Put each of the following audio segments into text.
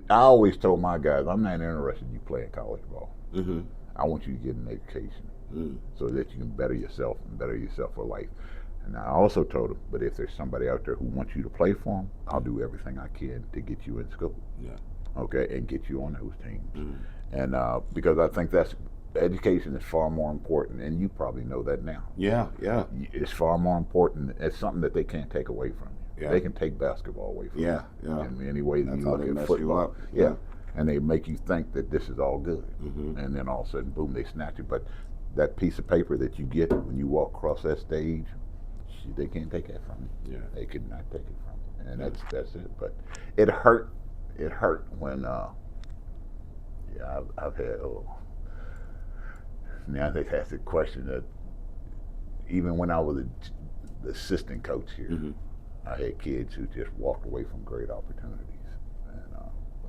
I always told my guys, I'm not interested in you playing college ball. Mm-hmm. I want you to get an education so that you can better yourself and better yourself for life. And I also told them, but if there's somebody out there who wants you to play for them, I'll do everything I can to get you in school. Yeah. Okay, and get you on those teams. Mm. And because I think that's education is far more important, and you probably know that now. Yeah. Yeah. It's far more important. It's something that they can't take away from you. Yeah. They can take basketball away from Yeah. you. Yeah. In any way that That's you how look they at mess football. you up. Yeah. And they make you think that this is all good, Mm-hmm. and then all of a sudden, boom, they snatch it. But that piece of paper that you get when you walk across that stage, they can't take that from you. Yeah. They could not take it from you, and that's it. But it hurt. It hurt when I've had. Now they ask the question that even when I was the assistant coach here, Mm-hmm. I had kids who just walked away from great opportunities, and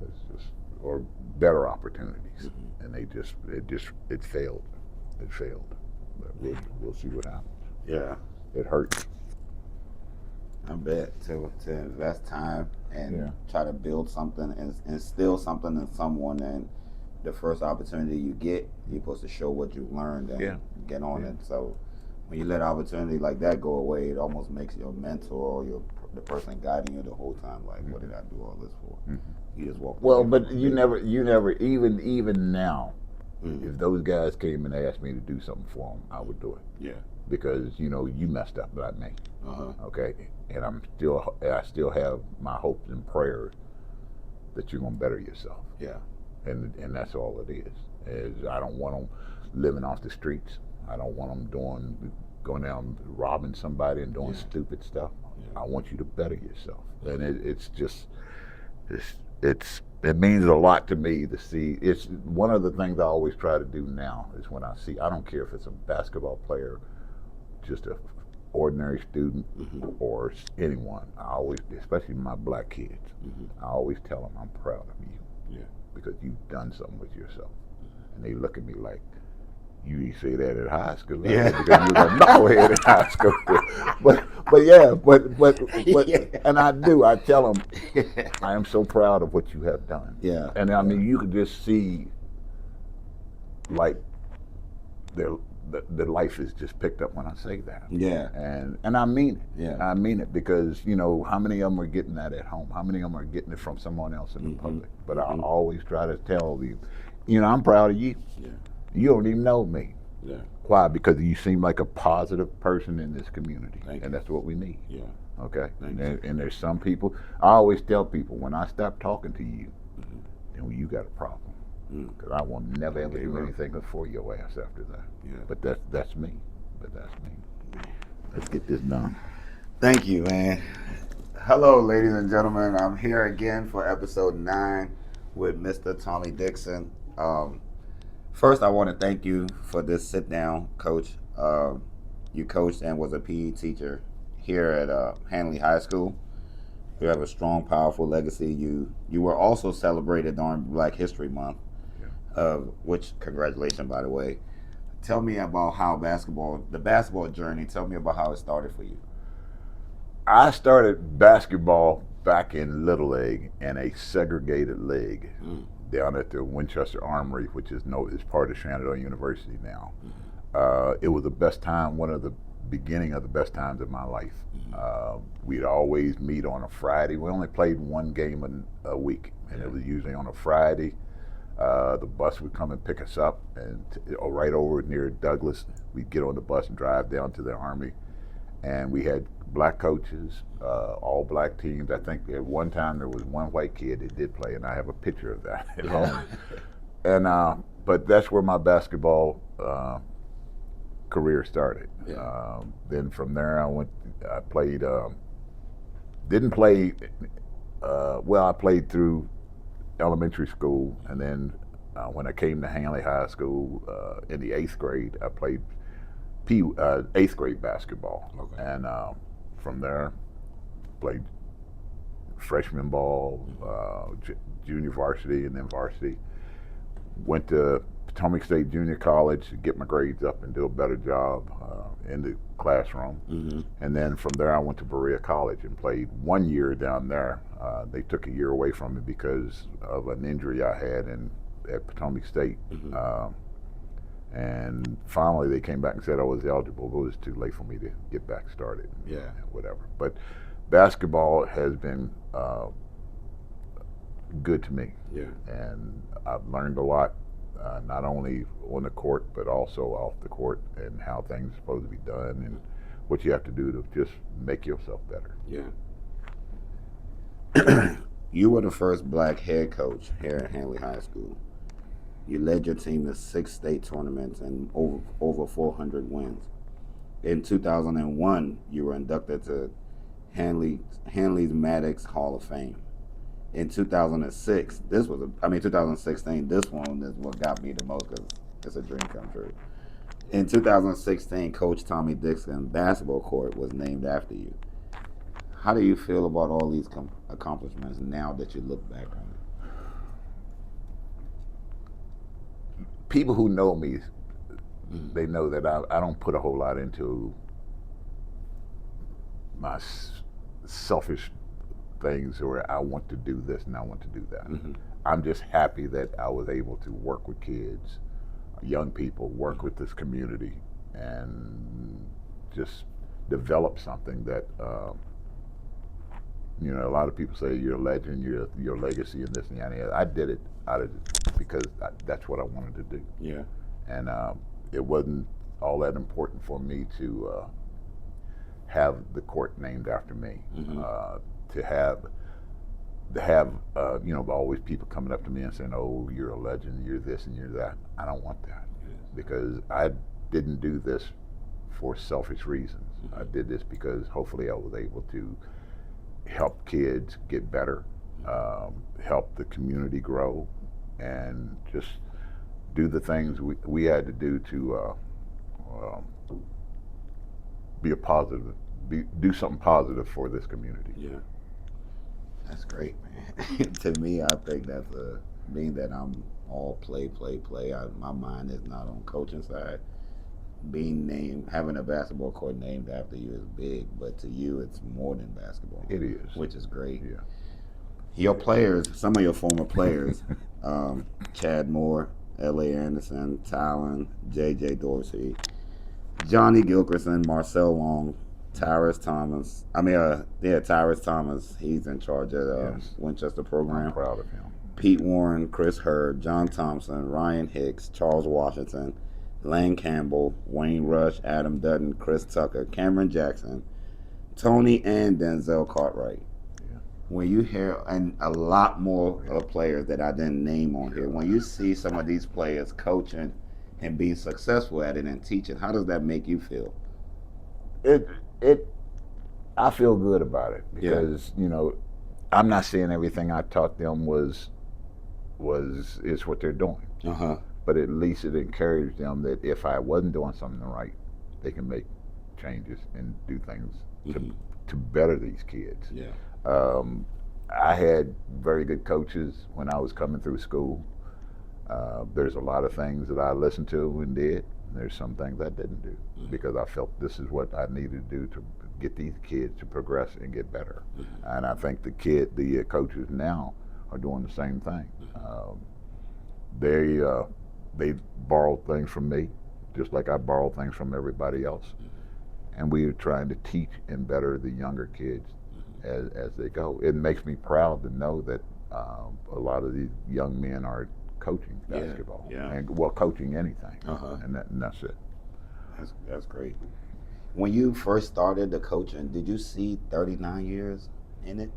it's just or better opportunities, and it failed. It failed. But we'll see what happens. Yeah. It hurts. I bet to invest time and Yeah. try to build something and instill something in someone, and the first opportunity you get, you're supposed to show what you've learned and get on it. So when you let opportunity like that go away, it almost makes your mentor or the person guiding you the whole time like, what did I do all this for? You just walk Well, away but from you it. never even now, Mhm. if those guys came and asked me to do something for them, I would do it Yeah. because you messed up, not me. Uh-huh. Okay, and I still have my hopes and prayers that you're gonna better yourself, Yeah. and that's all it is I don't want them living off the streets. I don't want them going down robbing somebody and doing stupid stuff. Yeah. I want you to better yourself, and it means a lot to me to see. It's one of the things I always try to do now is when I see. I don't care if it's a basketball player, just a ordinary student, or anyone. I always, especially my black kids, I always tell them I'm proud of you. Yeah. Because you've done something with yourself, and they look at me like, you didn't say that at high school. Yeah. Because you were a knucklehead in high school. but and I do. I tell them, I am so proud of what you have done. Yeah. And I mean, you could just see, like, the life is just picked up when I say that. Yeah. And I mean it. Yeah. I mean it because how many of them are getting that at home? How many of them are getting it from someone else in the public? But I always try to tell you, I'm proud of you. Yeah. You don't even know me. Yeah. Why? Because you seem like a positive person in this community, Thank and you. that's what we need. Yeah. Okay. Thank And there's some people. I always tell people when I stop talking to you, then you got a problem. Because I will never ever do anything for your ass after that. Yeah. But that's me. But that's me. Let's get this done. Thank you, man. Hello, ladies and gentlemen. I'm here again for episode 9 with Mr. Tommy Dixon. First, I want to thank you for this sit down, Coach. You coached and was a PE teacher here at Handley High School. You have a strong, powerful legacy. You were also celebrated during Black History Month, which, congratulations, by the way. Tell me about how the basketball journey, tell me about how it started for you. I started basketball back in Little League in a segregated league down at the Winchester Armory, which is part of Shenandoah University now. It was the best time, one of the beginning of the best times of my life. We'd always meet on a Friday. We only played one game a week, and it was usually on a Friday. The bus would come and pick us up, and right over near Douglas, we'd get on the bus and drive down to the Army. And we had black coaches, all black teams. I think at one time there was one white kid that did play, and I have a picture of that at home. And but that's where my basketball career started. Then from there I played. Didn't play. I played through elementary school, and then when I came to Handley High School in the 8th grade, I played 8th grade basketball. Okay. And from there, played freshman ball, junior varsity, and then varsity. Went to Potomac State Junior College to get my grades up and do a better job in the classroom. Mm-hmm. And then from there, I went to Berea College and played 1 year down there. They took a year away from me because of an injury I had at Potomac State. Mm-hmm. And finally, they came back and said I was eligible, but it was too late for me to get back started. Yeah. Whatever. But basketball has been good to me. Yeah. And I've learned a lot, not only on the court, but also off the court, and how things are supposed to be done and what you have to do to just make yourself better. Yeah. You were the first black head coach here at Handley High School. You led your team to 6 state tournaments and over 400 wins. In 2001, you were inducted to Handley's Maddox Hall of Fame. In 2006, 2016, this one is what got me the most because it's a dream come true. In 2016, Coach Tommy Dixon basketball court was named after you. How do you feel about all these accomplishments now that you look back on it? People who know me, they know that I don't put a whole lot into my selfish things where I want to do this and I want to do that. Mm-hmm. I'm just happy that I was able to work with kids, young people, work with this community, and just develop something that, a lot of people say you're a legend, your legacy, and this and that. I did it because that's what I wanted to do. Yeah. And it wasn't all that important for me to have the court named after me. Mm-hmm. To have always people coming up to me and saying, "Oh, you're a legend, you're this and you're that." I don't want that, because I didn't do this for selfish reasons. Mm-hmm. I did this because hopefully I was able to help kids get better, help the community grow, and just do the things we had to do to be a positive, do something positive for this community. Yeah. That's great, man. To me, I think that's being that I'm all play. My mind is not on coaching side. Having a basketball court named after you is big, but to you, it's more than basketball. It is, which is great. Yeah. Your players, some of your former players, Chad Moore, L.A. Anderson, Talon, J.J. Dorsey, Johnny Gilkerson, Marcel Long, Tyrus Thomas. Tyrus Thomas. He's in charge of the Winchester program. I'm proud of him. Pete Warren, Chris Hurd, John Thompson, Ryan Hicks, Charles Washington, Lane Campbell, Wayne Rush, Adam Dutton, Chris Tucker, Cameron Jackson, Tony, and Denzel Cartwright. Yeah. When you hear, and a lot more of players that I didn't name on here, when you see some of these players coaching and being successful at it and teaching, how does that make you feel? I feel good about it because I'm not saying everything I taught them is what they're doing. Uh-huh. But at least it encouraged them that if I wasn't doing something right, they can make changes and do things to better these kids. Yeah. I had very good coaches when I was coming through school. There's a lot of things that I listened to and did. There's some things I didn't do because I felt this is what I needed to do to get these kids to progress and get better. And I think the coaches now are doing the same thing. They borrowed things from me, just like I borrowed things from everybody else. And we are trying to teach and better the younger kids as they go. It makes me proud to know that a lot of these young men are coaching basketball and coaching anything. And that's it. That's great. When you first started the coaching, did you see 39 years in it?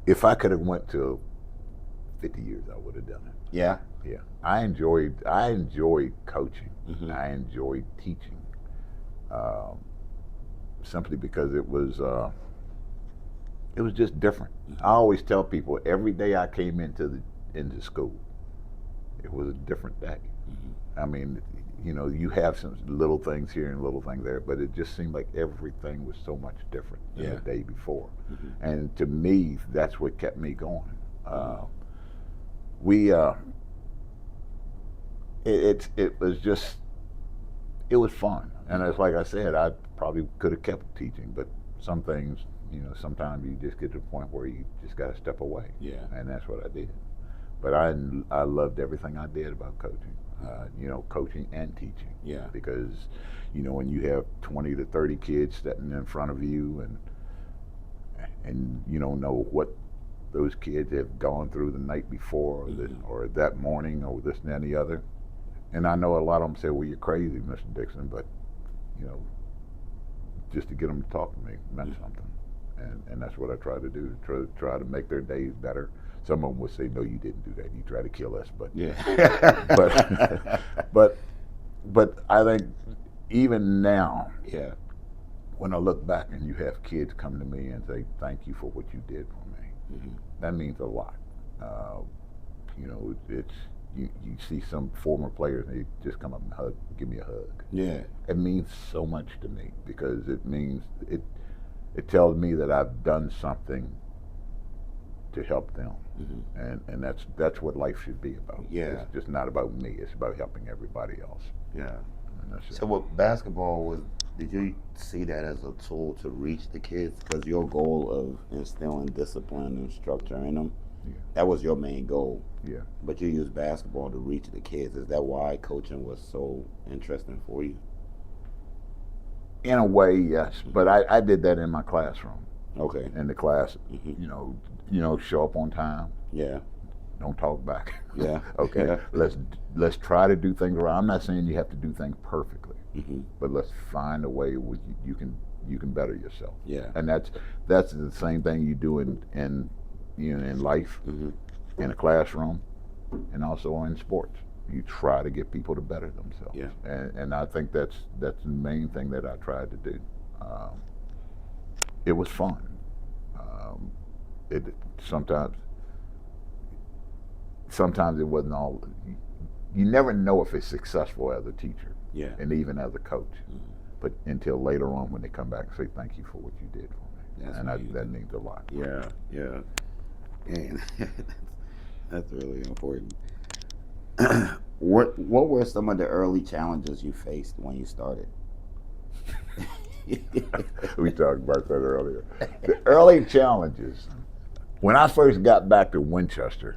If I could have went to 50 years, I would have done it. Yeah. Yeah. I enjoyed coaching. I enjoyed teaching. Simply because it was just different. I always tell people every day I came into school, it was a different day. I mean, you have some little things here and little things there, but it just seemed like everything was so much different than the day before. And to me, that's what kept me going. we it was just, it was fun, and it's like I said, I probably could have kept teaching, but some things, sometimes you just get to the point where you just got to step away. Yeah. And that's what I did. But I loved everything I did about coaching. Coaching and teaching. Yeah. Because when you have 20 to 30 kids sitting in front of you, and you don't know what those kids have gone through the night before, or that morning, or this and that and the other. And I know a lot of them say, "Well, you're crazy, Mr. Dixon," but just to get them to talk to me meant something, and that's what I try to do. Try to make their days better. Some of them would say, "No, you didn't do that. You tried to kill us." But yeah, but I think even now, yeah, when I look back and you have kids come to me and say, "Thank you for what you did for me," that means a lot. It's you see some former players, and they just come up and give me a hug. Yeah, it means so much to me, because it means it tells me that I've done something to help them, and that's what life should be about. Yeah, it's just not about me. It's about helping everybody else. Yeah. And that's So with basketball, did you see that as a tool to reach the kids? Because your goal of instilling discipline and structure in them, that was your main goal. Yeah. But you used basketball to reach the kids. Is that why coaching was so interesting for you? In a way, yes. But I did that in my classroom. Okay. In the class, show up on time. Yeah. Don't talk back. Yeah. Okay. Yeah. Let's try to do things right. I'm not saying you have to do things perfectly, but let's find a way where you can better yourself. Yeah. And that's the same thing you do in life, in a classroom, and also in sports. You try to get people to better themselves. Yeah. And I think that's the main thing that I tried to do. It was fun. It sometimes it wasn't all. You never know if it's successful as a teacher, and even as a coach, but until later on when they come back and say thank you for what you did for me, that means a lot. Yeah, yeah, and that's really important. What were some of the early challenges you faced when you started? We talked about that earlier. The early challenges. When I first got back to Winchester,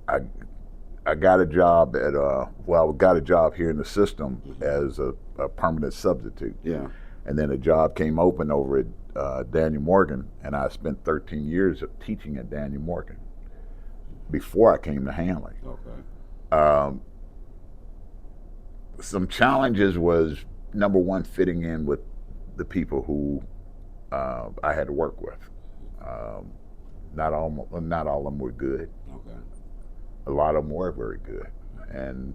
I got a job at got a job here in the system as a permanent substitute. Yeah. And then a job came open over at Daniel Morgan, and I spent 13 years of teaching at Daniel Morgan before I came to Handley. Okay. Some challenges was, number one, fitting in with the people who I had to work with. Not all of them were good. Okay. A lot of them were very good. And,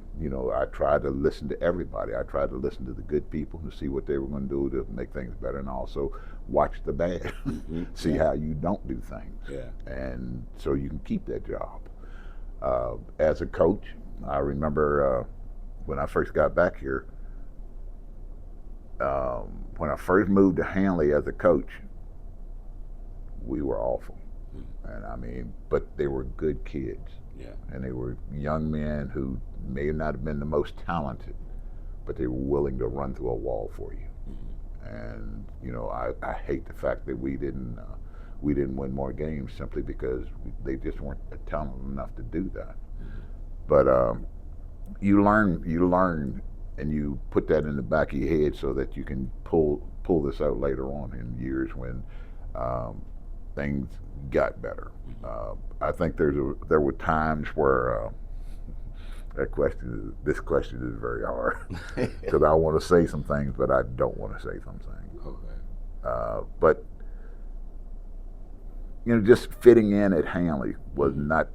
I tried to listen to everybody. I tried to listen to the good people and see what they were going to do to make things better, and also watch the bad, see how you don't do things. Yeah. And so you can keep that job. As a coach, I remember when I first got back here, when I first moved to Handley as a coach, we were awful. And but they were good kids. Yeah. And they were young men who may not have been the most talented, but they were willing to run through a wall for you. And I hate the fact that we didn't win more games simply because they just weren't talented enough to do that. But you learn, and you put that in the back of your head so that you can pull this out later on in years when things got better. I think there were times where this question is very hard because I want to say some things, but I don't want to say some things. Okay. But just fitting in at Handley was not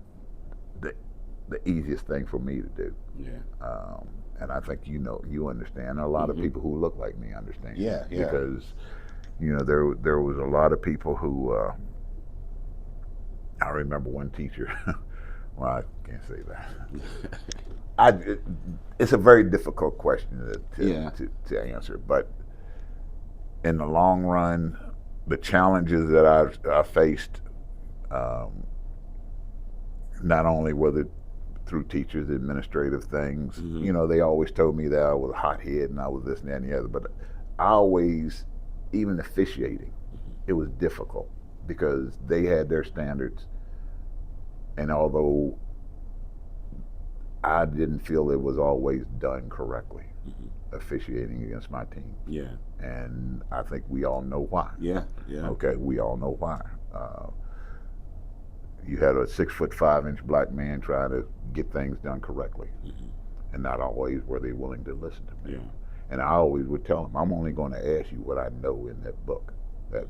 the easiest thing for me to do. Yeah. And I think you understand. A lot of people who look like me understand. Yeah. Yeah. Because there was a lot of people who. I remember one teacher. Well, I can't say that. It's a very difficult question to answer, but in the long run, the challenges that I faced, not only was it through teachers, administrative things. Mhm. You know, they always told me that I was a hothead and I was this and that and the other. But I always, even officiating, it was difficult because they had their standards. And although I didn't feel it was always done correctly, officiating against my team. Yeah. And I think we all know why. Yeah. Yeah. Okay, we all know why. You had a 6'5" black man trying to get things done correctly, and not always were they willing to listen to me. Yeah. And I always would tell them, I'm only going to ask you what I know in that book, that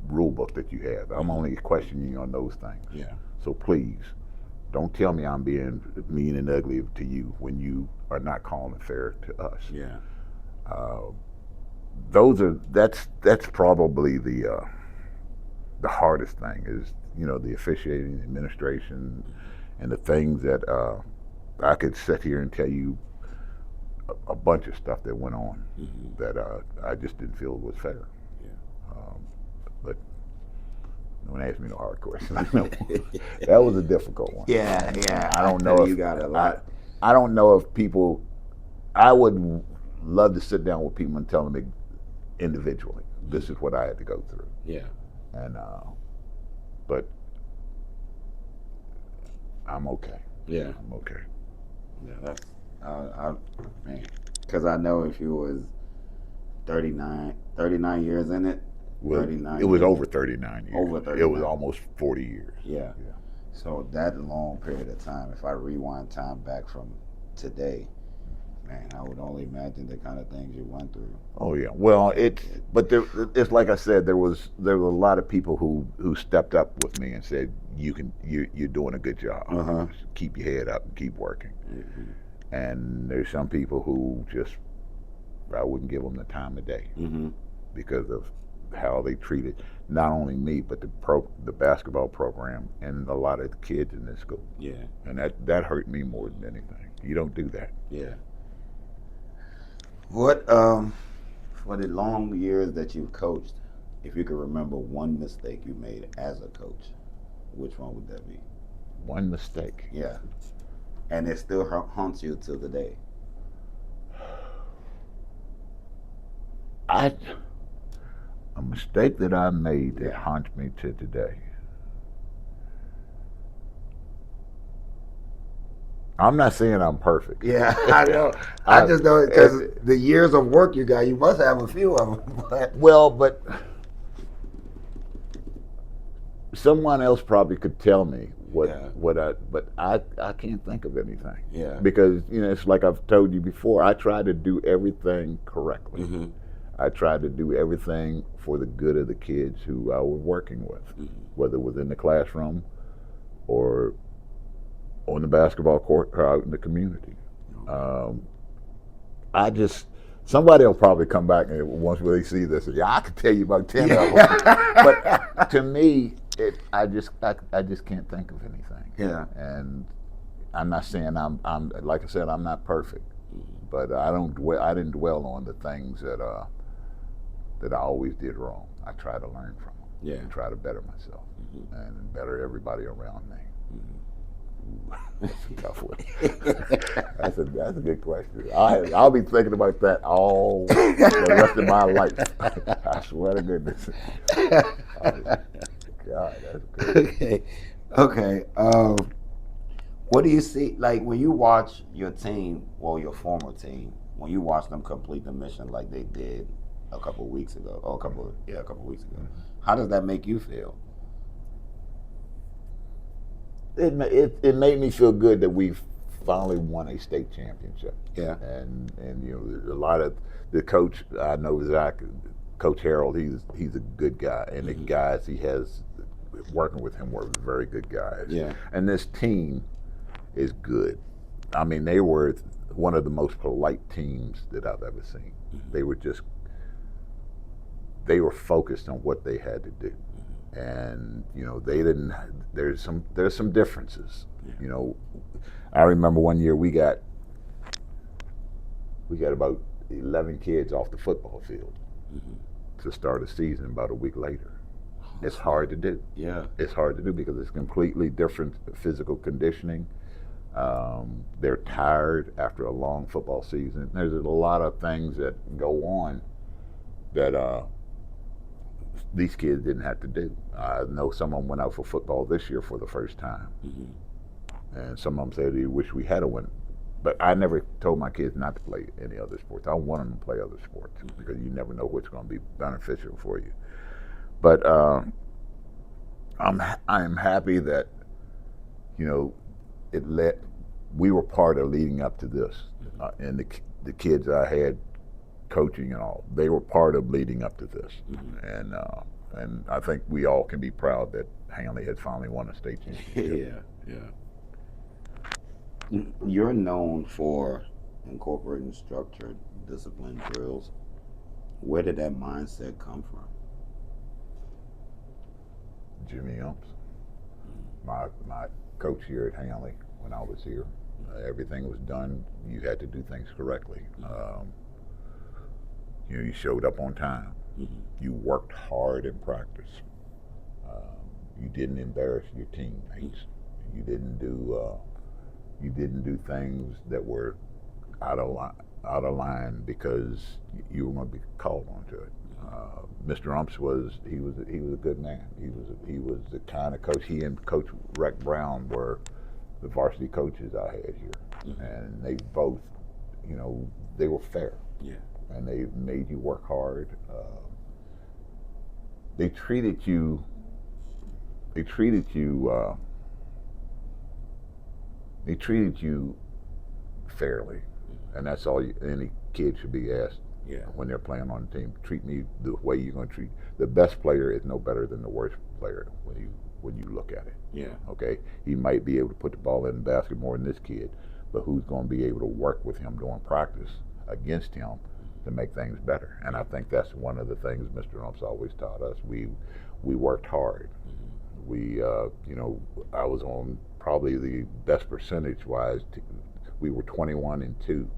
rule book that you have. I'm only questioning you on those things. Yeah. So please, don't tell me I'm being mean and ugly to you when you are not calling it fair to us. Yeah. That's probably the hardest thing is, you know, the officiating, administration, and the things that I could sit here and tell you a bunch of stuff that went on that I just didn't feel was fair. Yeah. But don't ask me no hard questions. That was a difficult one. Yeah. Yeah. I don't know if you got a lot. I don't know if people. I would love to sit down with people and tell them individually, this is what I had to go through. Yeah. And but I'm okay. Yeah. I'm okay. Yeah. That's man, because I know if you was 39 years in it. Well, 39 it was years. over 39 years. Over 39. It was almost 40 years. Yeah. Yeah. So that long period of time, if I rewind time back from today, man, I would only imagine the kind of things you went through. Oh yeah. Well, it's like I said, there were a lot of people who stepped up with me and said, you're doing a good job. Keep your head up and keep working. And there's some people who just, I wouldn't give them the time of day because of how they treated not only me but the basketball program and a lot of the kids in this school. Yeah. And that hurt me more than anything. You don't do that. Yeah. What for the long years that you've coached, if you could remember one mistake you made as a coach, which one would that be? One mistake. Yeah. And it still haunts you to the day. A mistake that I made that haunts me to today. I'm not saying I'm perfect. Yeah, I know. I just know because the years of work you got, you must have a few of them. But someone else probably could tell me but I can't think of anything. Yeah. Because, you know, it's like I've told you before, I try to do everything correctly. I tried to do everything for the good of the kids who I was working with, whether it was in the classroom or on the basketball court or out in the community. Somebody will probably come back and once they see this, I can tell you about 10 of them. But to me, I just can't think of anything. Yeah. And I'm not saying I'm like I said, I'm not perfect, but I didn't dwell on the things that I always did wrong. I try to learn from them. Yeah. And try to better myself and better everybody around me. That's a tough one. That's a good question. I'll be thinking about that all the rest of my life. I swear to goodness. God, that's good. Okay. What do you see, like when you watch your team, well, your former team, when you watch them complete the mission like they did a couple weeks ago, a couple weeks ago, how does that make you feel? It made me feel good that we finally won a state championship. Yeah. And you know, a lot of the coach, I know Zach, Coach Harold, he's a good guy, and the guys he has working with him were very good guys. Yeah. And this team is good. I mean, they were one of the most polite teams that I've ever seen. They were focused on what they had to do. And you know, they didn't. There's some differences. You know, I remember one year we got about 11 kids off the football field to start a season about a week later. It's hard to do. Yeah. It's hard to do because it's completely different physical conditioning. They're tired after a long football season. There's a lot of things that go on that these kids didn't have to do. I know some of them went out for football this year for the first time. And some of them said they wish we had a win. But I never told my kids not to play any other sports. I want them to play other sports because you never know what's going to be beneficial for you. But I'm happy that, you know, we were part of leading up to this, and the kids I had coaching and all, they were part of leading up to this, and I think we all can be proud that Handley has finally won a state championship. You're known for incorporating structured discipline drills. Where did that mindset come from? Jimmy Umps, my coach here at Handley when I was here. Everything was done. You had to do things correctly. You know, you showed up on time. You worked hard in practice. You didn't embarrass your teammates. You didn't do things that were out of line because you were going to be called onto it. Mr. Umps was a good man. He was the kind of coach. He and Coach Rex Brown were the varsity coaches I had here, and they both, you know, they were fair. And they made you work hard. They treated you fairly, and that's all any kid should be asked when they're playing on the team. Treat me the way you're going to treat. The best player is no better than the worst player when you look at it. Okay, he might be able to put the ball in the basket more than this kid, but who's going to be able to work with him during practice against him to make things better? And I think that's one of the things Mr. Umps always taught us. We worked hard. We you know, I was on probably the best percentage wise. We were 21-2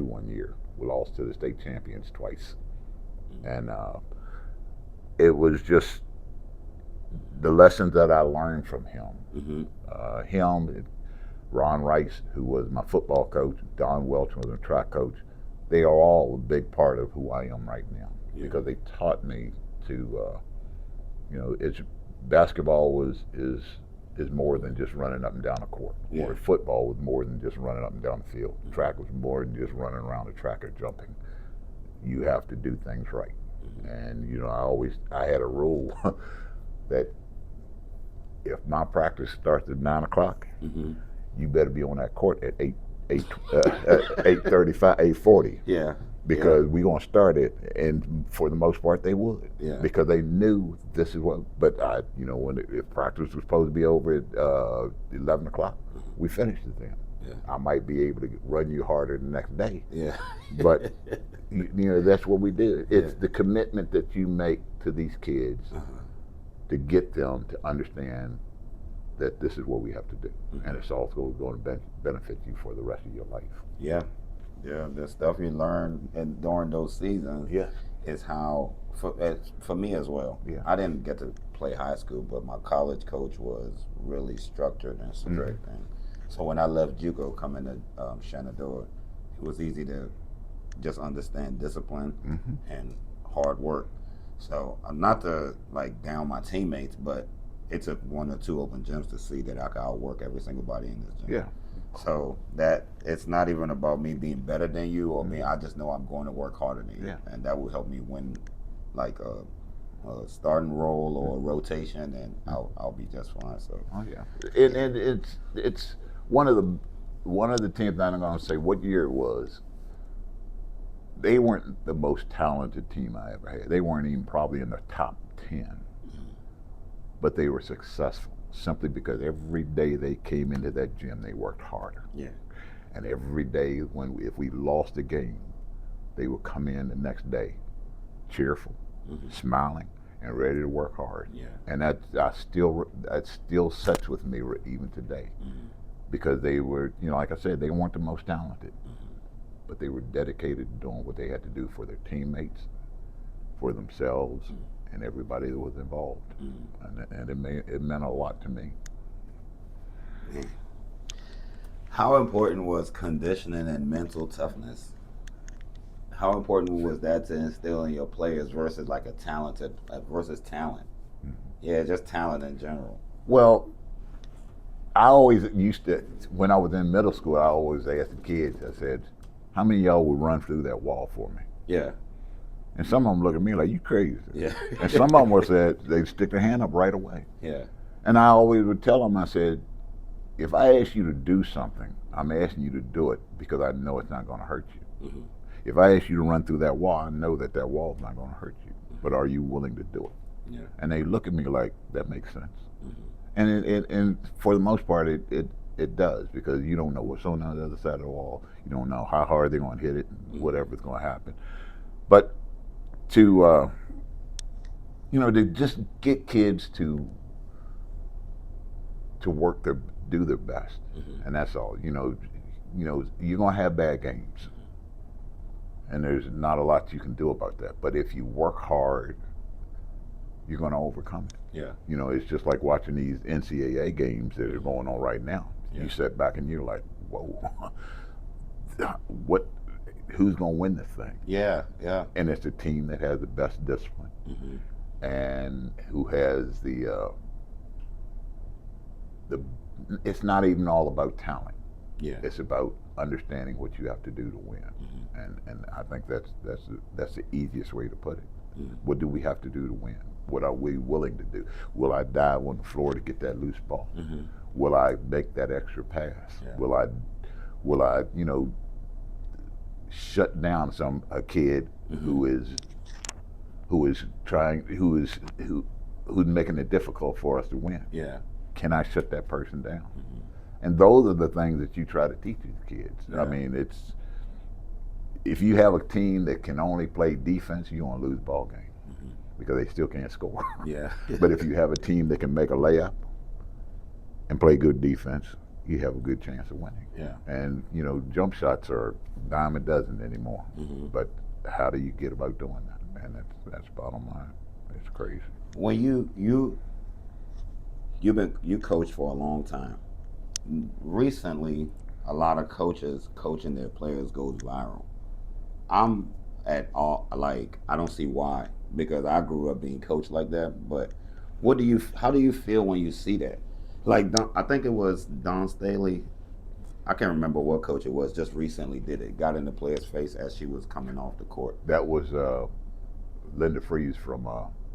one year. We lost to the state champions twice, and it was just the lessons that I learned from him. Him, Ron Rice, who was my football coach, Don Welch was a track coach. They are all a big part of who I am right now because they taught me to, you know, basketball is more than just running up and down a court. Or football was more than just running up and down the field. Track was more than just running around the track or jumping. You have to do things right. And you know, I had a rule that if my practice starts at 9 o'clock, you better be on that court at 8:35, 8:40. Because we're gonna start it, and for the most part they would. Because they knew this is what. But you know, if practice was supposed to be over at 11 o'clock, we finished it then. I might be able to run you harder the next day. But you know, that's what we did. It's the commitment that you make to these kids to get them to understand that this is what we have to do, and it's also going to benefit you for the rest of your life. The stuff you learn during those seasons is how, for me as well. I didn't get to play high school, but my college coach was really structured and strict. And so when I left JUCO coming to Shenandoah, it was easy to just understand discipline and hard work. So not to like down my teammates, but it took 1 or 2 open gyms to see that I could outwork every single body in this gym. So that it's not even about me being better than you or me. I just know I'm going to work harder than you, and that will help me win, like a starting role or a rotation, and I'll be just fine. So and it's one of the teams. I'm going to say what year it was. They weren't the most talented team I ever had. They weren't even probably in the top 10, but they were successful. Simply because every day they came into that gym, they worked harder. And every day, if we lost a game, they would come in the next day, cheerful, smiling, and ready to work hard. And that still sets with me even today, because they were, you know, like I said, they weren't the most talented, but they were dedicated to doing what they had to do for their teammates, for themselves, and everybody that was involved, and it meant a lot to me. Man. How important was conditioning and mental toughness? How important was that to instill in your players versus like versus talent? Yeah, just talent in general. Well, I always used to, when I was in middle school, I always asked the kids, I said, how many of y'all would run through that wall for me? Yeah. And some of them look at me like, you crazy. Yeah. And some of them would say, they'd stick their hand up right away. Yeah. And I always would tell them, I said, if I ask you to do something, I'm asking you to do it because I know it's not going to hurt you. Mm-hmm. If I ask you to run through that wall, I know that that wall's not going to hurt you. But are you willing to do it? Yeah. And they look at me like, that makes sense. Mm-hmm. And for the most part, it does, because you don't know what's on the other side of the wall. You don't know how hard they're going to hit it, whatever's going to happen. But to to just get kids to do their best, and that's all. You're going to have bad games, and there's not a lot you can do about that. But if you work hard, you're going to overcome it. Yeah. It's just like watching these NCAA games that are going on right now. Yeah. You sit back and you're like, whoa, who's going to win this thing? Yeah. Yeah. And it's the team that has the best discipline and who has the it's not even all about talent. Yeah. It's about understanding what you have to do to win. And I think that's the easiest way to put it. What do we have to do to win? What are we willing to do? Will I dive on the floor to get that loose ball? Will I make that extra pass? Yeah. Will I shut down a kid who's making it difficult for us to win? Yeah. Can I shut that person down? And those are the things that you try to teach these kids. Yeah. I mean, if you have a team that can only play defense, you're going to lose ball games because they still can't score. Yeah. But if you have a team that can make a layup and play good defense, you have a good chance of winning. Yeah. And jump shots are dime a dozen anymore. But how do you get about doing that? And that's bottom line. It's crazy. When you coached for a long time. Recently, a lot of coaches coaching their players goes viral. I'm at all I don't see why, because I grew up being coached like that. But how do you feel when you see that? Like I think it was Don Staley. I can't remember what coach it was. Just recently did it. Got in the player's face as she was coming off the court. That was Linda Freeze from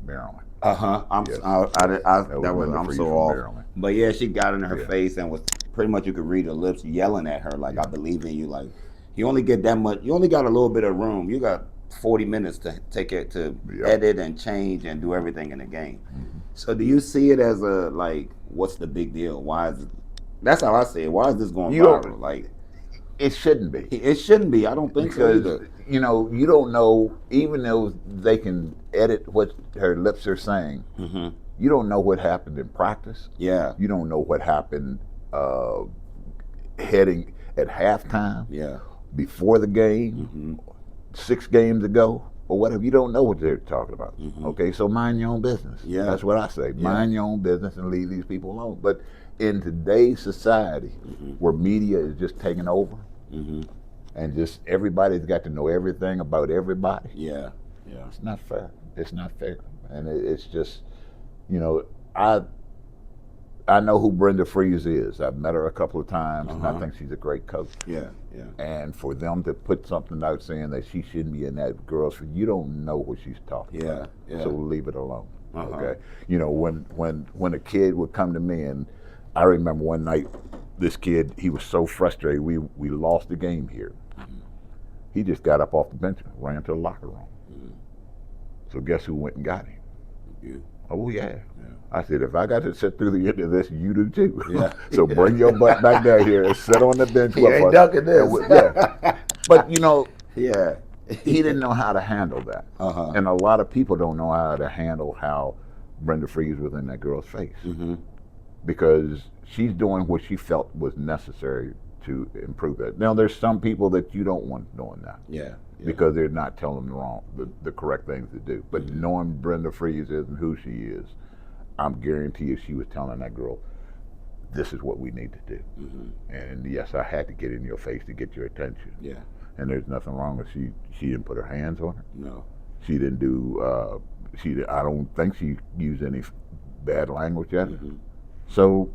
Maryland. I'm Yes. I'm so off. Maryland. But yeah, she got in her Yeah. face and was pretty much, you could read her lips yelling at her like, I believe in you. Like, you only get that much. You only got a little bit of room. You got 40 minutes to take it to edit and change and do everything in the game. So do you see it as what's the big deal? Why is it? That's how I say it. Why is this going viral? Like, it shouldn't be. It shouldn't be. I don't think so either. You don't know, even though they can edit what her lips are saying, you don't know what happened in practice. Yeah. You don't know what happened heading at halftime. Yeah. Before the game, 6 games ago, or whatever. You don't know what they're talking about. Okay, so mind your own business. Yeah. That's what I say. Mind your own business and leave these people alone. But in today's society, where media is just taking over, and just everybody's got to know everything about everybody. Yeah. It's not fair. It's not fair. And it's just, I know who Brenda Freeze is. I've met her a couple of times, and I think she's a great coach. Yeah. And for them to put something out saying that she shouldn't be in that girls' field, you don't know what she's talking about. Yeah. So leave it alone. Okay. When a kid would come to me, and I remember one night, this kid, he was so frustrated. We lost the game here. He just got up off the bench and ran to the locker room. So guess who went and got him? You. Oh yeah. I said, if I got to sit through the end of this, you do too. Yeah. So bring your butt back down here and sit on the bench with us. Ain't ducking this. But Yeah. he didn't know how to handle that. And a lot of people don't know how to handle how Brenda Freeze was in that girl's face. Because she's doing what she felt was necessary to improve it. Now, there's some people that you don't want doing that. Yeah. because they're not telling them the correct things to do. But knowing Brenda Freeze is and who she is, I'm guaranteed she was telling that girl, this is what we need to do. And yes, I had to get in your face to get your attention. Yeah. And there's nothing wrong with she didn't put her hands on her. No. She didn't do. I don't think she used any bad language at her. So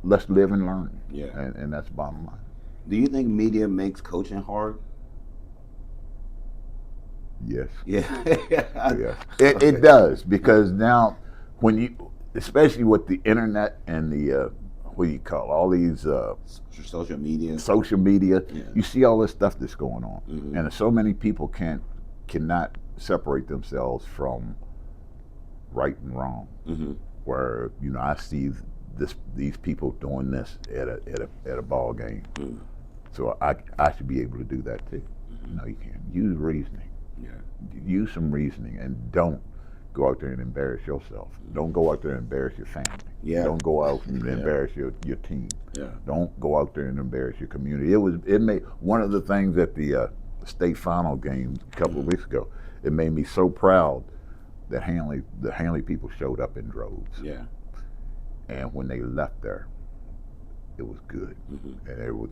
let's live and learn. Yeah. And that's the bottom line. Do you think media makes coaching hard? Yes. Yeah. Yes. It does, because now when you, especially with the internet and the what do you call all these Social media. You see all this stuff that's going on, and so many people cannot separate themselves from right and wrong. Where I see these people doing this at a ball game, so I should be able to do that too. No, you can't. Use reasoning. Yeah. Use some reasoning, and don't go out there and embarrass yourself. Don't go out there and embarrass your family. Yeah. Don't go out and embarrass your team. Yeah. Don't go out there and embarrass your community. It made one of the things at the state final game a couple of weeks ago. It made me so proud that the Handley people showed up in droves. Yeah. And when they left there, it was good. And there was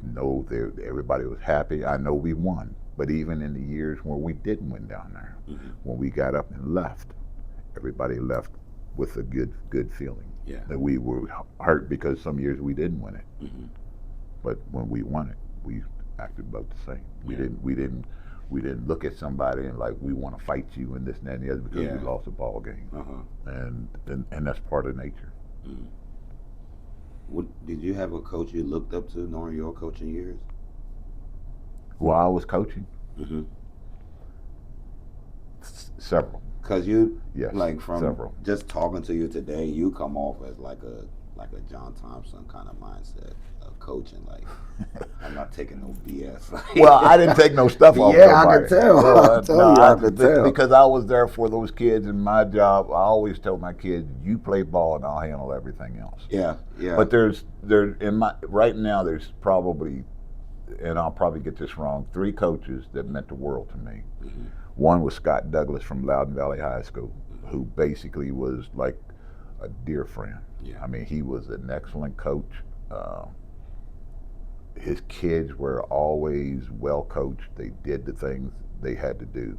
everybody was happy. I know we won, but even in the years when we didn't win down there, when we got up and left, everybody left with a good feeling. Yeah. That we were hurt because some years we didn't win it, but when we won it, we acted about the same. We didn't look at somebody and like we want to fight you and this and that and the other because we lost a ball game. And that's part of nature. Did you have a coach you looked up to during your coaching years? While I was coaching, several. Because you, Yes, like from several. just talking to you today, you come off as like a John Thompson kind of mindset of coaching. Like, I'm not taking no BS. Well, I didn't take no stuff off. Yeah, I nobody. could tell. I could tell. Because I was there for those kids, and my job, I always tell my kids, you play ball and I'll handle everything else. Yeah. But right now there's probably, and I'll probably get this wrong, 3 coaches that meant the world to me. One was Scott Douglas from Loudoun Valley High School, who basically was like a dear friend. Yeah. I mean, he was an excellent coach. His kids were always well coached. They did the things they had to do,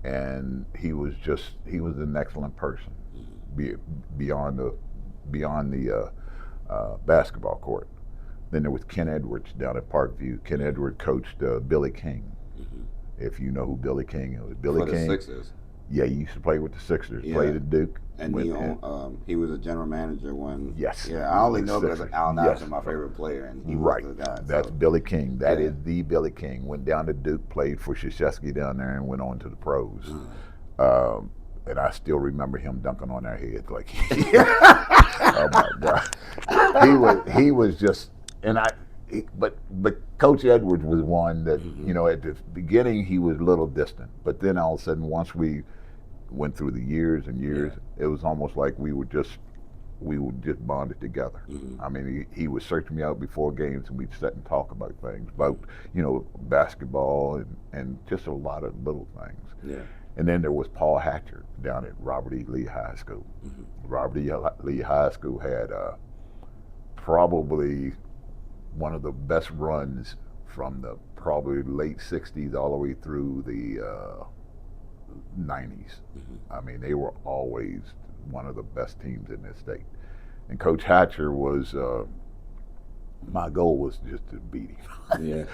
and he was an excellent person beyond the basketball court. Then there was Ken Edwards down at Parkview. Ken Edwards coached Billy King. If you know who Billy King is. Billy King. For the Sixers. Yeah, he used to play with the Sixers. Yeah. Played at Duke. And he was a general manager when. Yes. Yeah, I only know because Sixers. Allen Iverson, Yes. my favorite player, and he Right. was the guy. That's so. Billy King. That Yeah. is the Billy King. Went down to Duke, played for Krzyzewski down there, and went on to the pros. And I still remember him dunking on their heads like, oh my God. He was just, but Coach Edwards was one that, at the beginning he was a little distant, but then all of a sudden once we went through the years and years, it was almost like we were just bonded together. I mean, he would search me out before games, and we'd sit and talk about things, about basketball and just a lot of little things. Yeah. And then there was Paul Hatcher down at Robert E. Lee High School. Robert E. Lee High School had probably one of the best runs from the probably late 60s all the way through the 90s. I mean, they were always one of the best teams in this state. And Coach Hatcher was, my goal was just to beat him. Yeah.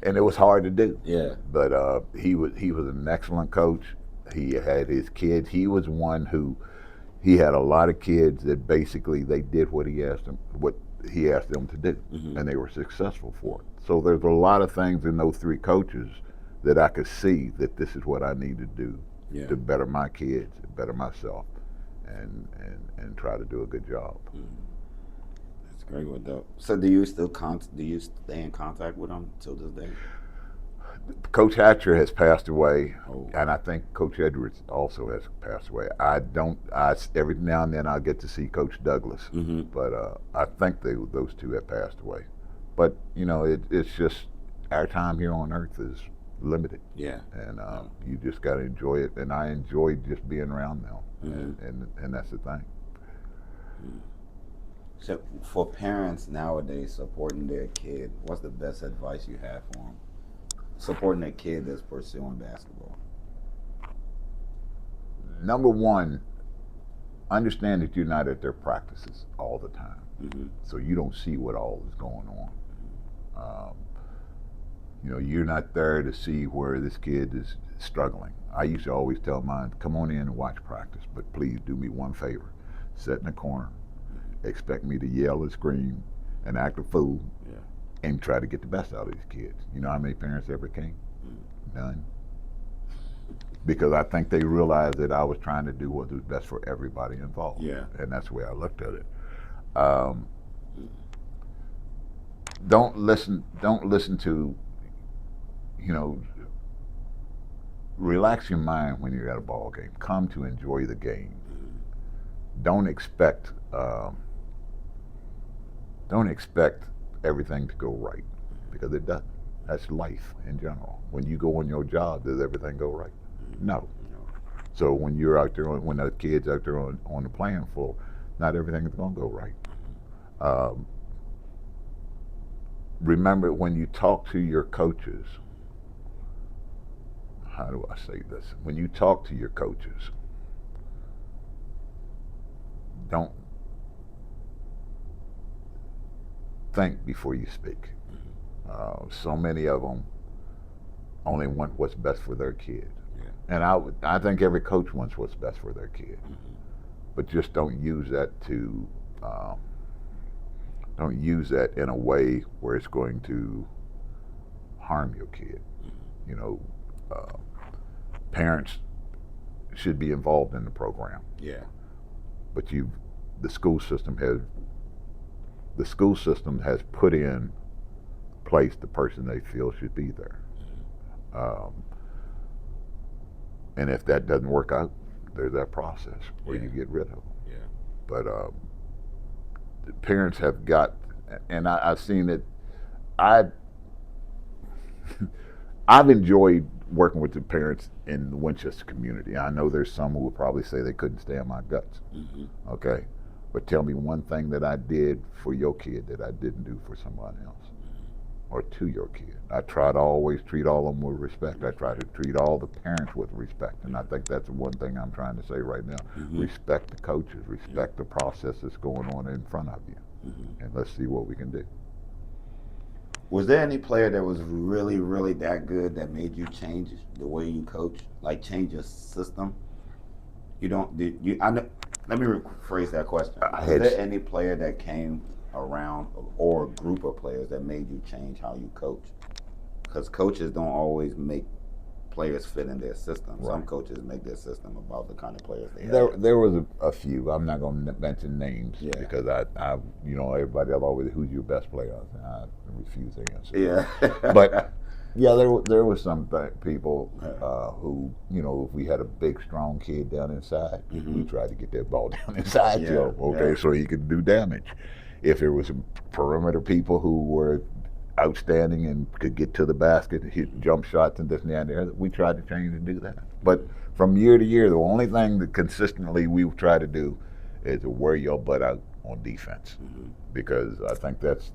And it was hard to do. Yeah. But he was an excellent coach. He had his kids. He was one who, he had a lot of kids that basically they did what he asked them to do, and they were successful for it. So there's a lot of things in those 3 coaches that I could see that this is what I need to do to better my kids, better myself, and try to do a good job. That's great with that. So do you stay in contact with them till this day? Coach Hatcher has passed away, and I think Coach Edwards also has passed away. Every now and then I get to see Coach Douglas, but I think those 2 have passed away. But it's just our time here on earth limited. Yeah. And you just got to enjoy it. And I enjoy just being around them. Mm-hmm. And that's the thing. So for parents nowadays supporting their kid, what's the best advice you have for them? Supporting a kid that's pursuing basketball. Number one, understand that you're not at their practices all the time. Mm-hmm. So you don't see what all is going on. You're not there to see where this kid is struggling. I used to always tell mine, come on in and watch practice, but please do me one favor. Sit in the corner, expect me to yell and scream and act a fool, and try to get the best out of these kids. You know how many parents ever came? None. Because I think they realized that I was trying to do what was best for everybody involved. Yeah. And that's the way I looked at it. Don't listen to, relax your mind when you're at a ball game. Come to enjoy the game. Don't expect everything to go right, because it doesn't. That's life in general. When you go on your job, does everything go right? No. So when you're out there, when the kids out there on the playing floor, not everything is going to go right. Remember, when you talk to your coaches, how do I say this? When you talk to your coaches, don't think before you speak. So many of them only want what's best for their kid. Yeah. And I think every coach wants what's best for their kid. Mm-hmm. But just don't use that in a way where it's going to harm your kid. Mm-hmm. Parents should be involved in the program. Yeah. But the school system has put in place the person they feel should be there. And if that doesn't work out, there's that process where you get rid of them. Yeah. But the parents have got, and I've seen it. I've enjoyed working with the parents in the Winchester community. I know there's some who would probably say they couldn't stand my guts. Mm-hmm. Okay. But tell me one thing that I did for your kid that I didn't do for somebody else, or to your kid. I try to always treat all of them with respect. I try to treat all the parents with respect. And I think that's the one thing I'm trying to say right now. Mm-hmm. Respect the coaches, respect the process that's going on in front of you. Mm-hmm. And let's see what we can do. Was there any player that was really, really that good that made you change the way you coach, like change your system? Let me rephrase that question. Was there any player that came around, or a group of players that made you change how you coach? Because coaches don't always make players fit in their system. Right. Some coaches make their system about the kind of players they have. There was a few. I'm not going to mention names because I everybody will always, who's your best player? I refuse to answer. Yeah. But yeah, there was some people who, if we had a big, strong kid down inside, mm-hmm. we tried to get that ball down inside, so he could do damage. If there was perimeter people who were outstanding and could get to the basket, hit jump shots and this and that and there, we tried to change and do that. But from year to year, the only thing that consistently we try to do is to wear your butt out on defense. Mm-hmm. Because I think that's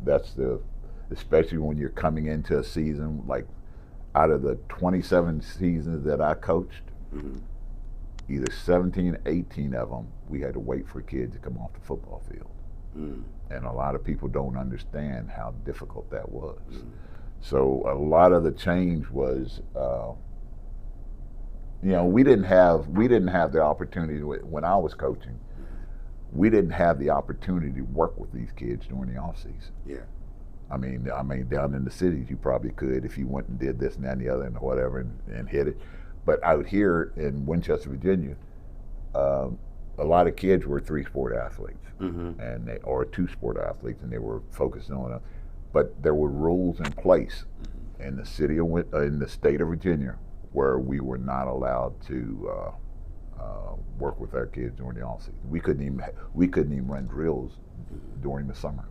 especially when you're coming into a season, like out of the 27 seasons that I coached, mm-hmm. either 17, 18 of them, we had to wait for kids to come off the football field. Mm. And a lot of people don't understand how difficult that was. Mm. So a lot of the change was, we didn't have the opportunity when I was coaching. We didn't have the opportunity to work with these kids during the off season. Yeah. I mean, down in the cities, you probably could if you went and did this and that and the other and whatever and hit it. But out here in Winchester, Virginia, a lot of kids were 3-sport athletes, mm-hmm. or 2-sport athletes, and they were focusing on it. But there were rules in place in the state of Virginia where we were not allowed to work with our kids during the off season. We couldn't even run drills during the summer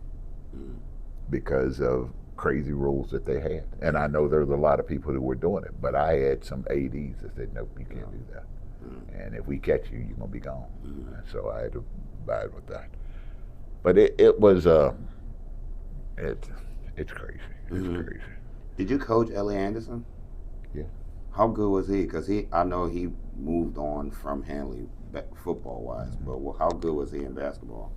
because of crazy rules that they had. And I know there's a lot of people who were doing it, but I had some ADs that said, nope, you can't do that. And if we catch you, you're going to be gone. And so I had to abide with that. But it was, it's crazy. It's crazy. Did you coach Ellie Anderson? Yeah. How good was he? Because I know he moved on from Handley football-wise, but how good was he in basketball?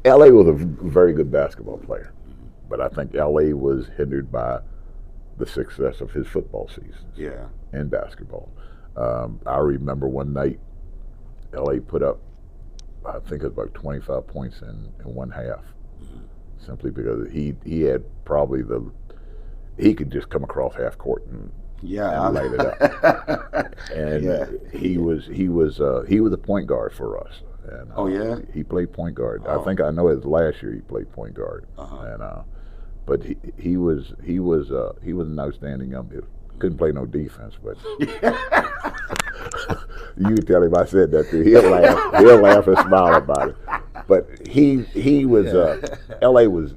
LA was a very good basketball player, but I think LA was hindered by the success of his football seasons. Yeah. In basketball. I remember one night LA put up, I think it was about 25 points in one half, simply because he had probably he could just come across half court and light it up. And he was a point guard for us. And, he played point guard. I think I know his last year he played point guard. And but he was an outstanding young dude. Couldn't play no defense, but you can tell him I said that too. He'll laugh and smile about it. But he was LA was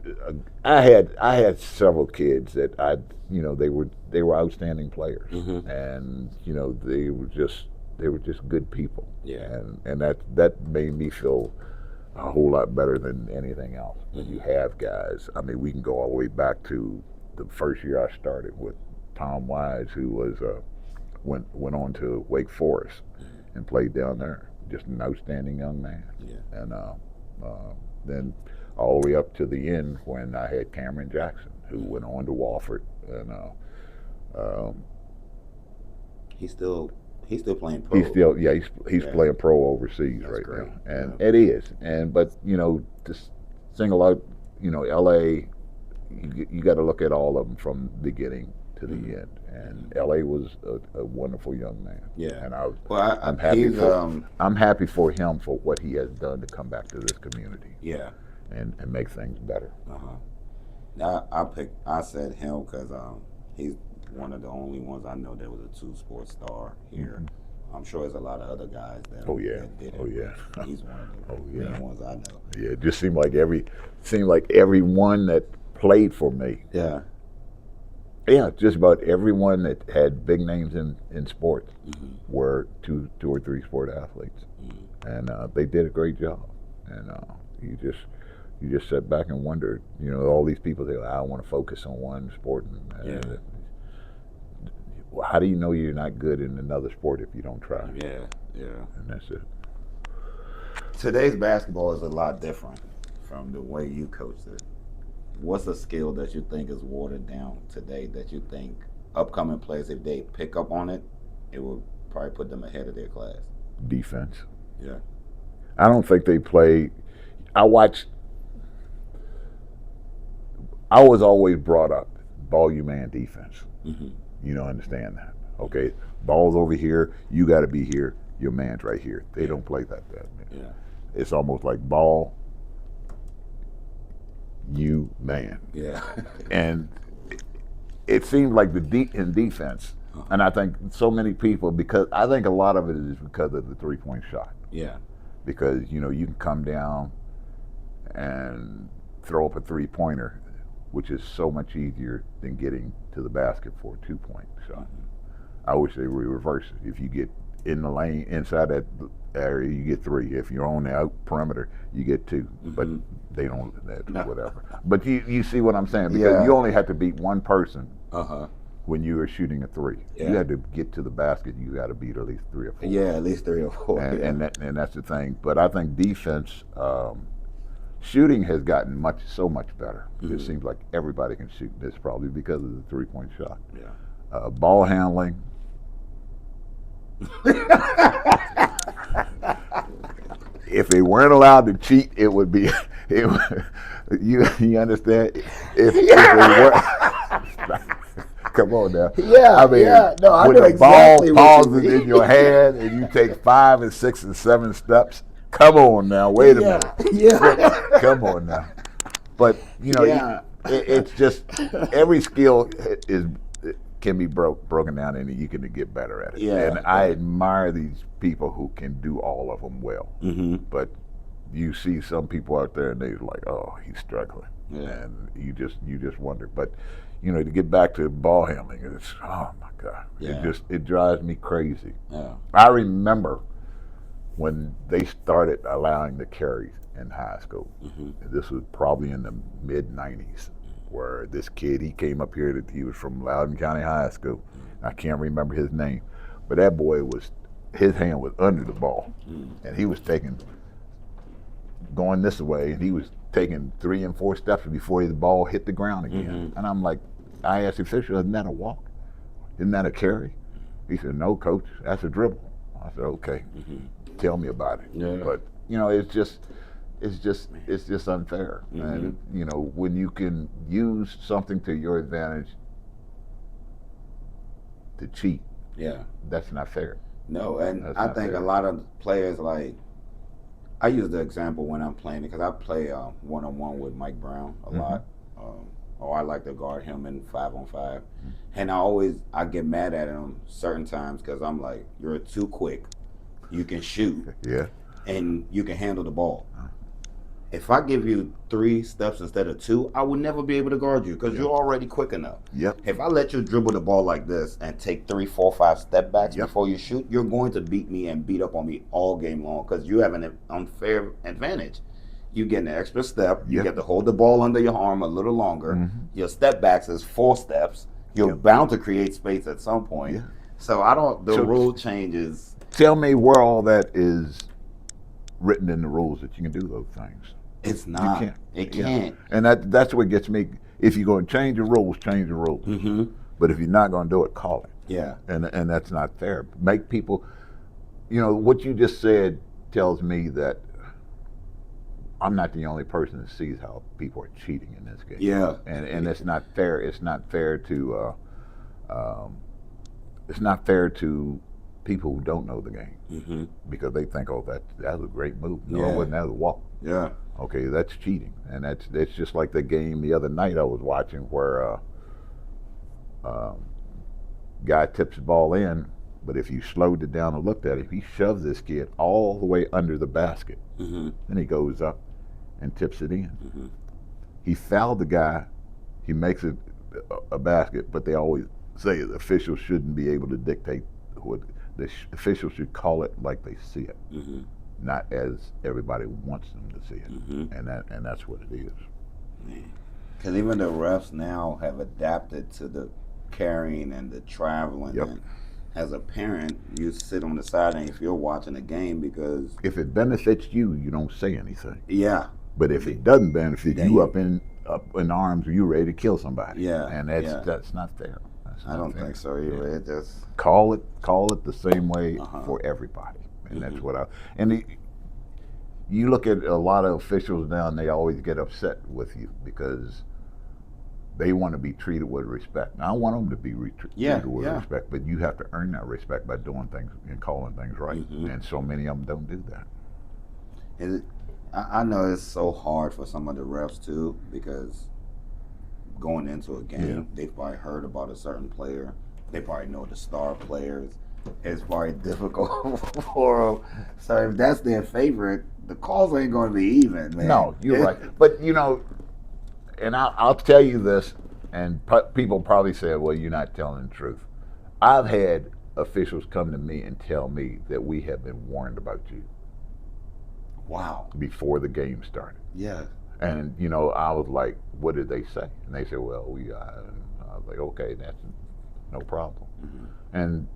I had several kids that they were outstanding players, and they were just good people. Yeah. And that made me feel a whole lot better than anything else. When you have guys, I mean, we can go all the way back to the first year I started with Tom Wise, who was went on to Wake Forest and played down there. Just an outstanding young man. Yeah. And then all the way up to the end when I had Cameron Jackson, who went on to Wofford, and he's still playing pro. He's playing pro overseas. That's right great. Now, and it is. But to single out, LA, you got to look at all of them from beginning to the end. And LA was a wonderful young man. Yeah. And I'm happy for him for what he has done to come back to this community. Yeah. And make things better. I said him because he's one of the only ones I know that was a two-sport star here. I'm sure there's a lot of other guys that did it. Oh yeah. He's one of the main ones I know. Yeah, it just seemed like everyone that played for me. Yeah. Yeah, just about everyone that had big names in sports were two or three sport athletes, and they did a great job. And you just sat back and wondered, all these people say, I want to focus on one sport. How do you know you're not good in another sport if you don't try? Yeah. And that's it. Today's basketball is a lot different from the way you coached it. What's a skill that you think is watered down today that you think upcoming players, if they pick up on it, it will probably put them ahead of their class? Defense. Yeah. I don't think they play. I was always brought up ball you man defense. You don't understand that. Okay, ball's over here, you got to be here, your man's right here. They don't play that. Yeah. It's almost like ball, you man. Yeah. And it seems like in defense, and I think so many people, because I think a lot of it is because of the three-point shot. Yeah. Because you can come down and throw up a three-pointer, which is so much easier than getting to the basket for a two-point shot. I wish they would reverse it. If you get in the lane, inside that area, you get three. If you're on the out perimeter, you get two. But they don't, whatever. But you see what I'm saying? Because you only have to beat one person when you are shooting a three. Yeah. You had to get to the basket, you got to beat at least 3 or 4. Yeah, at least 3 or 4. And that's the thing. But I think defense, shooting has gotten so much better. It seems like everybody can shoot. This probably because of the three-point shot. Yeah. Ball handling. If they weren't allowed to cheat, it would be. You understand? If they were, come on now. Yeah, I mean, No, I when know the exactly ball pauses in your hand and you take 5 and 6 and 7 steps. Come on now, wait a minute. Yeah. Come on now. But it's just every skill can be broken down, and you can get better at it. Yeah. And I admire these people who can do all of them well. But you see some people out there and they're like, oh, he's struggling, Yeah. and you just wonder. But to get back to ball handling, it's, oh my God, Yeah. it drives me crazy. Yeah. I remember when they started allowing the carries in high school. This was probably in the mid '90s, where this kid, he came up here. He was from Loudoun County High School. I can't remember his name, but that boy his hand was under the ball, and he was going this way, and he was taking 3 and 4 steps before the ball hit the ground again. And I'm like, I asked the official, isn't that a walk? Isn't that a carry? He said, no, coach, that's a dribble. I said, okay, tell me about it. Yeah. But it's just unfair. And when you can use something to your advantage to cheat, Yeah. that's not fair. No, and That's I not think fair. a lot of players, like, I use the example when I'm playing because I play one-on-one with Mike Brown a lot. Or I like to guard him in 5-on-5, and I get mad at him certain times because I'm like, you're too quick. You can shoot, Yeah. and you can handle the ball. If I give you 3 steps instead of 2, I would never be able to guard you because you're already quick enough. Yep. If I let you dribble the ball like this and take 3, 4, 5 step backs Yep. before you shoot, you're going to beat me and beat up on me all game long because you have an unfair advantage. You get an extra step. You Yep. get to hold the ball under your arm a little longer. Your step backs is 4 steps. You're Yep. bound to create space at some point. Yeah. So the rule changes. Tell me where all that is written in the rules that you can do those things. It's not. can't. It Yeah. can't. And that's what gets me. If you're going to change the rules, change the rules. But if you're not going to do it, call it. Yeah. And that's not fair. Make people, what you just said tells me that I'm not the only person that sees how people are cheating in this game. Yeah. And it's not fair. It's not fair to people who don't know the game because they think, oh, that was a great move. No, Yeah. it wasn't. That was a walk. Yeah. Okay, that's cheating, and that's just like the game the other night I was watching where guy tips the ball in, but if you slowed it down and looked at it, he shoves this kid all the way under the basket, and he goes up and tips it in. He fouled the guy. He makes it a basket, but they always say the officials shouldn't be able to dictate what the officials should call it like they see it, not as everybody wants them to see it, and that's what it is. Because even the refs now have adapted to the carrying and the traveling. Yep. And as a parent, you sit on the side and if you're watching the game because If it benefits you, you don't say anything. yeah, But if it doesn't benefit Then you, you- up in arms, you ready to kill somebody. Yeah, and that's not fair. That's I not don't fair. think so either. Yeah. It just Call it the same way Uh-huh. for everybody, and that's what you look at a lot of officials now, and they always get upset with you because they want to be treated with respect. Now, I want them to be treated with respect, but you have to earn that respect by doing things and calling things right. And so many of them don't do that. I know it's so hard for some of the refs too because going into a game, they've probably heard about a certain player. They probably know the star players. It's probably difficult for them. So if that's their favorite, the calls ain't going to be even, man. No, you're right. But and I'll tell you this, and people probably say, "Well, you're not telling the truth." I've had officials come to me and tell me that we have been warned about you Wow. before the game started. Yeah. And I was like, "What did they say?" And they said, "Well, I was like, "Okay, that's no problem." And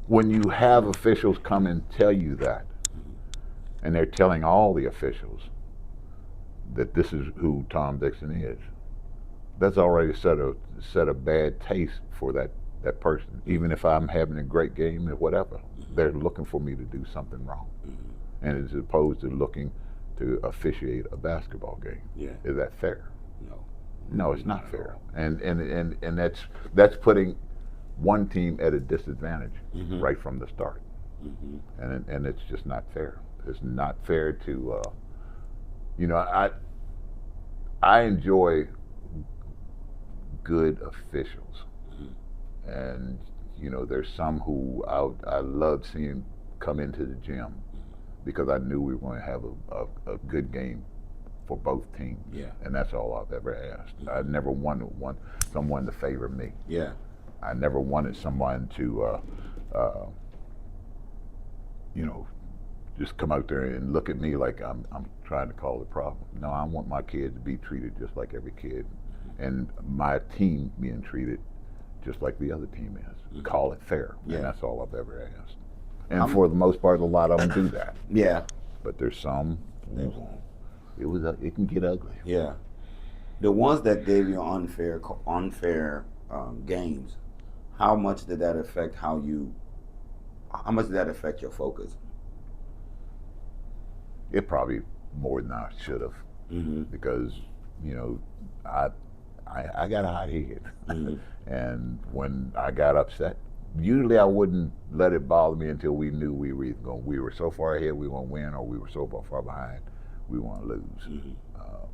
when you have officials come and tell you that, and they're telling all the officials that this is who Tom Dixon is, that's already set a bad taste for that person. Even if I'm having a great game or whatever, they're looking for me to do something wrong, and as opposed to looking to officiate a basketball game. Yeah. Is that fair? No. No, it's not fair, and that's putting one team at a disadvantage right from the start, and it's just not fair. It's not fair to, I enjoy good officials, and there's some who I love seeing come into the gym because I knew we were going to have a good game for both teams. Yeah. And that's all I've ever asked. I never wanted someone to favor me. Yeah. I never wanted someone to, you know, just come out there and look at me like I'm trying to cause a problem. No, I want my kids to be treated just like every kid, and my team being treated just like the other team is. Call it fair, and that's all I've ever asked. And for the most part, a lot of them do that. Yeah. But there's some. It can get ugly. Yeah. The ones that gave you unfair games, how much did that affect how much did that affect your focus? It probably more than I should have, because you know I got a hot head, and when I got upset, usually I wouldn't let it bother me until we knew we were so far ahead we were gonna win, or we were so far behind we want to lose.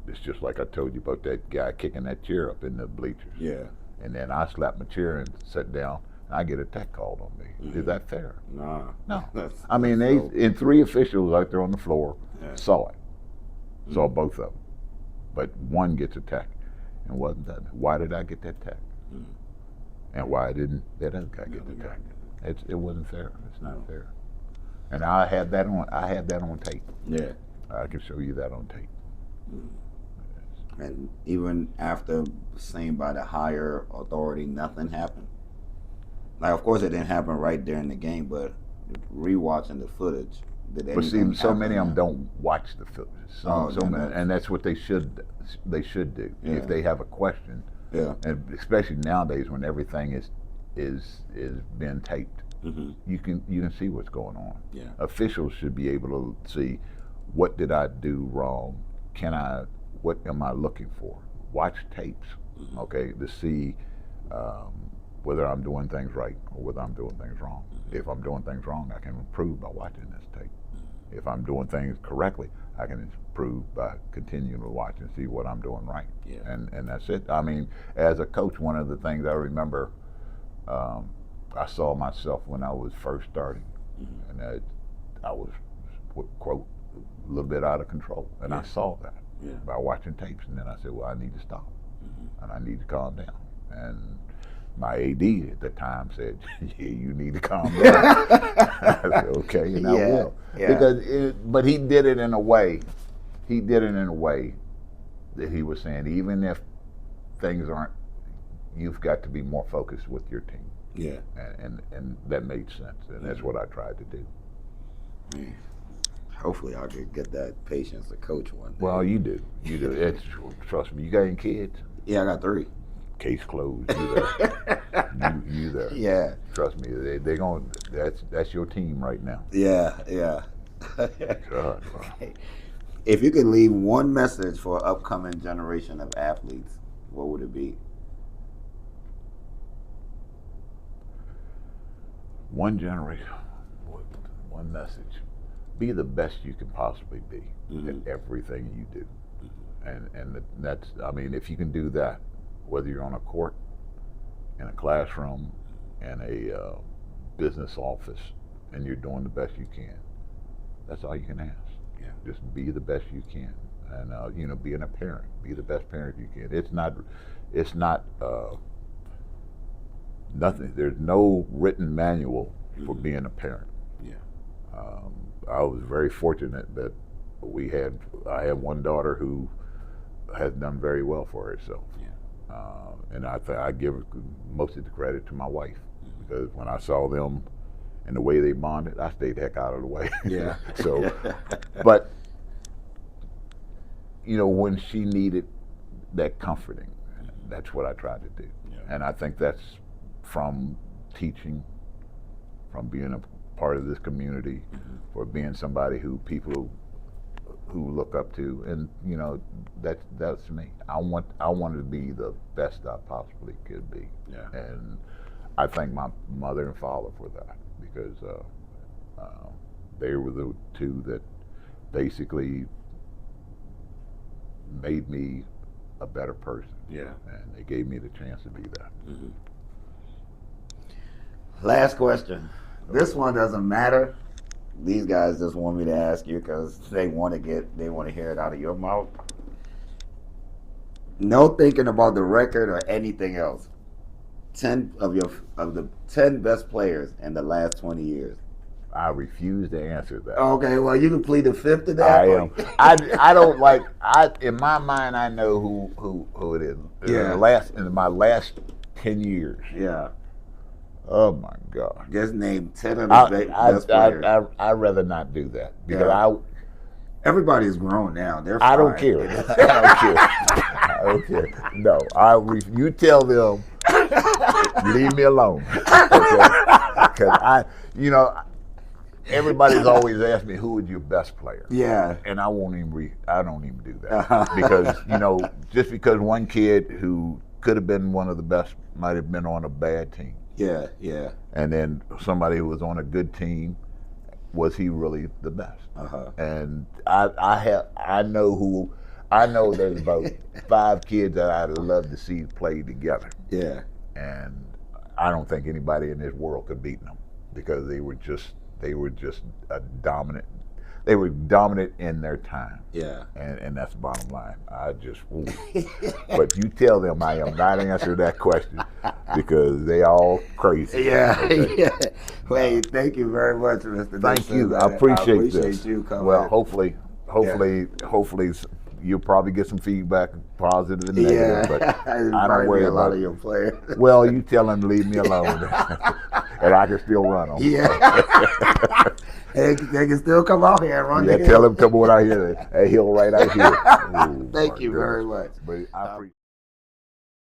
It's just like I told you about that guy kicking that chair up in the bleachers. Yeah. And then I slapped my chair and sat down, and I get a tech called on me. Is that fair? Nah. No. I mean, and 3 officials out there on the floor saw it, saw both of them, but one gets a tech, and wasn't that? Why did I get that tech? And why didn't that other guy get the tech? It wasn't fair. It's not fair. And I had that on tape. Yeah. I can show you that on tape. And even after saying by the higher authority, nothing happened. Like, of course, it didn't happen right during the game, but rewatching the footage, did anything But see, so happen? many of them don't watch the footage. So many, and that's what they should do. If they have a question, and especially nowadays when everything is being taped, you can see what's going on. Yeah. Officials should be able to see, what did I do wrong? What am I looking for? Watch tapes, okay, to see whether I'm doing things right or whether I'm doing things wrong. If I'm doing things wrong, I can improve by watching this tape. If I'm doing things correctly, I can improve by continuing to watch and see what I'm doing right. Yeah. And that's it. I mean, as a coach, one of the things I remember, I saw myself when I was first starting, and I was, quote, a little bit out of control, and I saw that by watching tapes, and then I said, well, I need to stop, and I need to calm down. And my AD at the time said, yeah, you need to calm down. I said, okay, and I will. But he did it in a way, that he was saying, even if things aren't, you've got to be more focused with your team. Yeah. And that made sense, and that's what I tried to do. Man. Hopefully I could get that patience to coach one day. Well, you do. Trust me, you got any kids? Yeah, I got 3. Case closed. You there. you there. Yeah. Trust me, they're going. That's your team right now. Yeah. God, wow. If you could leave one message for an upcoming generation of athletes, what would it be? One generation, one message. Be the best you can possibly be at everything you do. And that's, I mean, if you can do that, whether you're on a court, in a classroom, in a business office, and you're doing the best you can, that's all you can ask. Yeah. Just be the best you can. And, being a parent, be the best parent you can. It's not nothing. There's no written manual for being a parent. Yeah. I was very fortunate that I had one daughter who has done very well for herself. Yeah. And I give most of the credit to my wife, because when I saw them and the way they bonded, I stayed the heck out of the way. Yeah. So, but when she needed that comforting, that's what I tried to do. Yeah. And I think that's from teaching, from being a part of this community, for being somebody who people who look up to, and that's me. I wanted to be the best I possibly could be. Yeah. And I thank my mother and father for that, because they were the two that basically made me a better person. Yeah. And they gave me the chance to be that. Last question. This one doesn't matter these guys just want me to ask you because they want to hear it out of your mouth. No thinking about the record or anything else. 10 of the 10 best players in the last 20 years. I refuse to answer that. Okay, well you can plead the fifth to that. I am. I don't like. In my mind, I know who it is. Yeah. In my last 10 years. Yeah. Oh my God. Just name 10 of the best players. I'd rather not do that because Everybody's grown now. They're I fine. don't care. I don't care. I don't care. No, you tell them, leave me alone. Okay? Because everybody's always asked me who is your best player. Yeah. And I don't even do that because just because one kid who could have been one of the best might have been on a bad team. Yeah, yeah. And then somebody who was on a good team, was he really the best? And I know there's about 5 kids that I'd love to see play together. Yeah. And I don't think anybody in this world could beat them because they were just a dominant. They were dominant in their time. Yeah. And that's the bottom line. But you tell them I am not answering that question because they all crazy. Yeah. Okay? Yeah. Well, thank you very much, Mr. Thank Dixon, you. man. I appreciate this. this. You coming. Well, hopefully you'll probably get some feedback, positive and negative. But I don't worry a lot about of your players. Well, you tell them to leave me alone, and I can still run them. Yeah. They can still come out here and run. Yeah, tell them come on out here. A hill right out here. Thank you very much. But I appreciate.